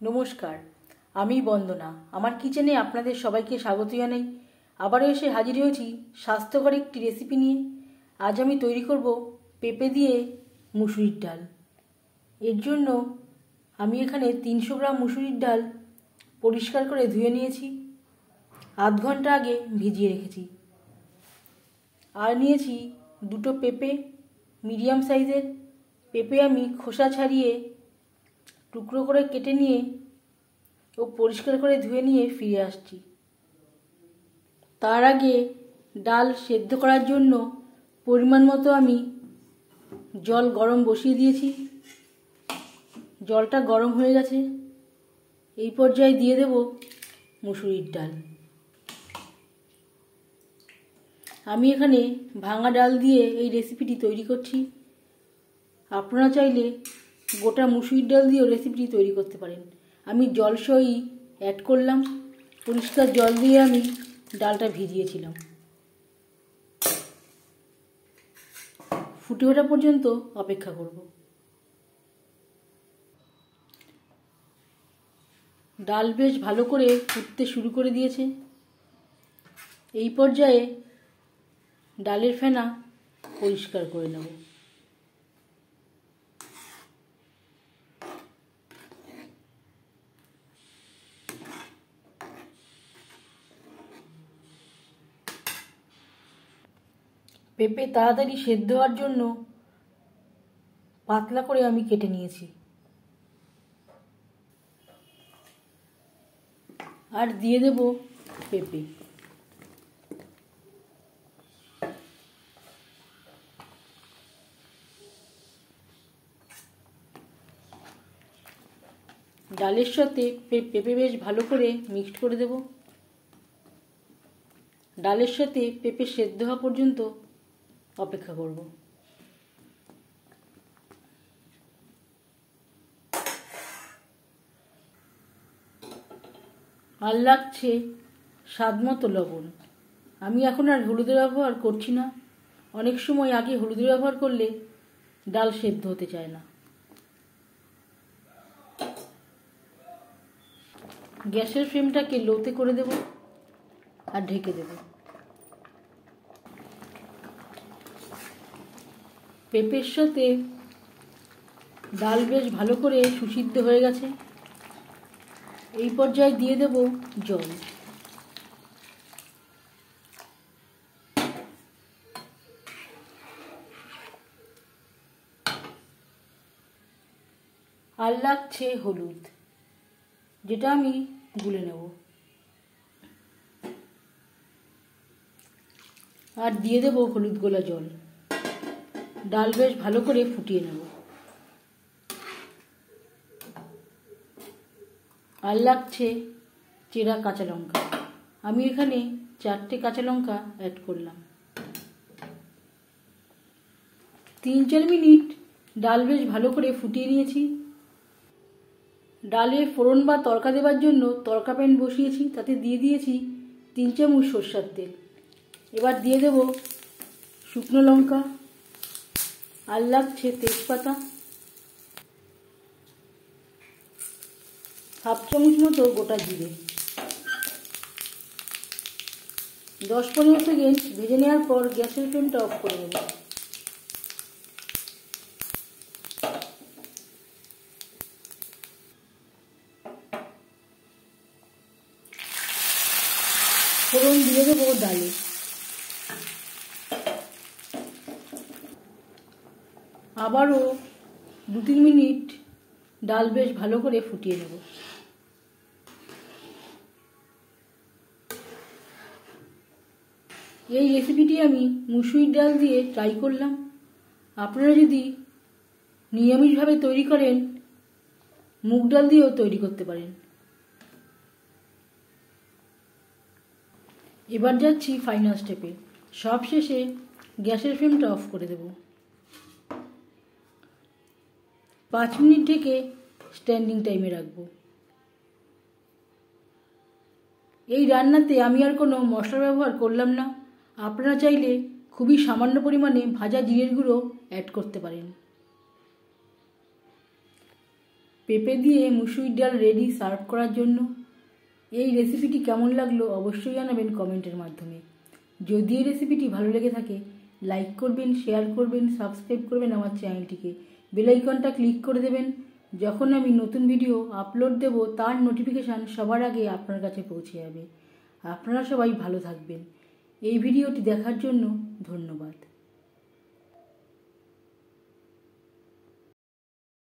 নমস্কার, আমি বন্দনা। আমার কিচেনে আপনাদের সবাইকে স্বাগত জানাই। আবারও এসে হাজির হয়েছি স্বাস্থ্যকর একটি রেসিপি নিয়ে। আজ আমি তৈরি করব পেঁপে দিয়ে মুসুরির ডাল। এর জন্য আমি এখানে 300 গ্রাম মুসুরির ডাল পরিষ্কার করে ধুয়ে নিয়েছি, আধ ঘন্টা আগে ভিজিয়ে রেখেছি। আর নিয়েছি দুটো পেঁপে, মিডিয়াম সাইজের পেঁপে। আমি খোসা ছাড়িয়ে টুকরো করে কেটে নিয়ে ও পরিষ্কার করে ধুয়ে নিয়ে ফিরে আসছি। তার আগে ডাল সেদ্ধ করার জন্য পরিমাণ মতো আমি জল গরম বসিয়ে দিয়েছি। জলটা গরম হয়ে গেছে। এই পর্যায়ে দিয়ে দেব মুসুরির ডাল। আমি এখানে ভাঙা ডাল দিয়ে এই রেসিপিটি তৈরি করছি। আপনারা চাইলে গোটা মুসুরির ডাল দিয়েও রেসিপিটি তৈরি করতে পারেন। আমি জল সহই অ্যাড করলাম। পরিষ্কার জল দিয়ে আমি ডালটা ভিজিয়েছিলাম। ফুটে ওঠা পর্যন্ত অপেক্ষা করব। ডাল বেশ ভালো করে ফুটতে শুরু করে দিয়েছে। এই পর্যায়ে ডালের ফেনা পরিষ্কার করে নেব। পেঁপে তাড়াতাড়ি সেদ্ধ হওয়ার জন্য পাতলা করে আমি কেটে নিয়েছি। আর দিয়ে দেব পেঁপে। ডালের সাথে পেঁপে বেশ ভালো করে মিক্সড করে দেব। ডালের সাথে পেঁপে সেদ্ধ হওয়া পর্যন্ত অপেক্ষা করব। আর লাগছে স্বাদ মতো লবণ। আমি এখন আর হলুদের ব্যবহার করছি না। অনেক সময় আগে হলুদের ব্যবহার করলে ডাল সেদ্ধ হতে চায় না। গ্যাসের ফ্লেমটাকে লোতে করে দেব আর ঢেকে দেব। পেঁপের সাথে ডাল বেশ ভালো করে সুসিদ্ধ হয়ে গেছে। এই পর্যায়ে দিয়ে দেব জল। আর লাগছে হলুদ, যেটা আমি গুলে নেব। আর দিয়ে দেব হলুদ গোলা জল। ডাল বেশ ভালো করে ফুটিয়ে নেব। আর লাগছে চেরা কাঁচা লঙ্কা। আমি এখানে 4টে কাঁচা লঙ্কা অ্যাড করলাম। 3-4 মিনিট ডাল বেশ ভালো করে ফুটিয়ে নিয়েছি। ডালে ফোড়ন বা তড়কা দেওয়ার জন্য তড়কা প্যান বসিয়েছি। তাতে দিয়ে দিয়েছি 3 চামচ সরষের তেল। এবার দিয়ে দেব শুকনো লঙ্কা। আর লাগছে তেজপাতা, 1/2 চামচ মতো গোটা জিরে। 10-15 সেকেন্ড ভেজে নেওয়ার পর গ্যাসের ফ্লেমটা অফ করে দেব। ফোড়ন দিয়ে দেবো ডালে। আবারও 2-3 মিনিট ডাল বেশ ভালো করে ফুটিয়ে নেব। এই রেসিপিটি আমি মুসুরির ডাল দিয়ে ট্রাই করলাম। আপনারা যদি নিরামিষভাবে তৈরি করেন, মুগ ডাল দিয়েও তৈরি করতে পারেন। এবার যাচ্ছি ফাইনাল স্টেপে। সব শেষে গ্যাসের ফ্লেমটা অফ করে দেব। 5 মিনিট ঢেকে স্ট্যান্ডিং টাইমে রাখবো। এই রান্নাতে আমি আর কোনো মশলা ব্যবহার করলাম না। আপনারা চাইলে খুবই সামান্য পরিমাণে ভাজা জিরের গুঁড়ো অ্যাড করতে পারেন। পেঁপে দিয়ে মুসুরির ডাল রেডি সার্ভ করার জন্য। এই রেসিপিটি কেমন লাগলো অবশ্যই জানাবেন কমেন্টের মাধ্যমে। যদি এই রেসিপিটি ভালো লেগে থাকে লাইক করবেন, শেয়ার করবেন, সাবস্ক্রাইব করবেন আমার চ্যানেলটিকে, বেল আইকনটা ক্লিক করে দেবেন। যখন আমি নতুন ভিডিও আপলোড দেব তার নোটিফিকেশান সবার আগে আপনার কাছে পৌঁছে যাবে। আপনারা সবাই ভালো থাকবেন। এই ভিডিওটি দেখার জন্য ধন্যবাদ।